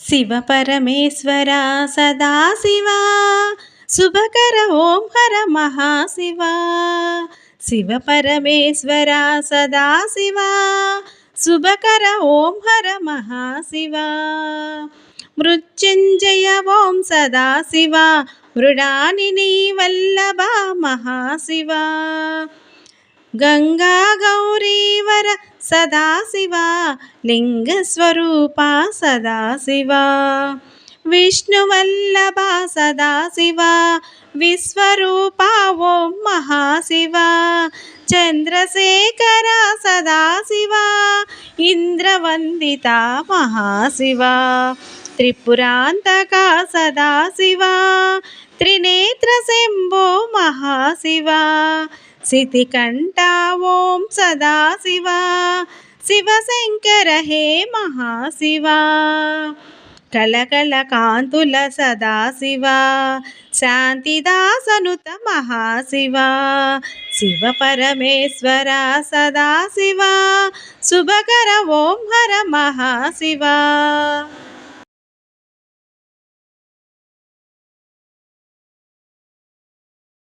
శివ పరమేశ్వర సదాశివా శుభకర ఓం హర మహాశివా. శివ పరమేశ్వర సదాశివా శుభకర ఓం హర మహాశివా. మృత్యుంజయ ఓం సదాశివా మృడానిని వల్లభ మహాశివా. గంగా గౌరీవర సదాశివా లింగస్వరూపా సదాశివా. విష్ణువల్లభ సదాశివా విశ్వరూపా ఓం మహాశివా. చంద్రశేఖర సదాశివా ఇంద్రవందిత మహాశివా. త్రిపురాంతక సదాశివా త్రినేత్ర శంభో మహాశివా. సితికంఠ ఓం సదాశివా శివశంకర హే మహాశివా. కలకల కాంతుల సదాశివా శాంతిదాసనుత మహాశివా. శివ పరమేశ్వర సదాశివా శుభకర ఓం హర మహాశివా.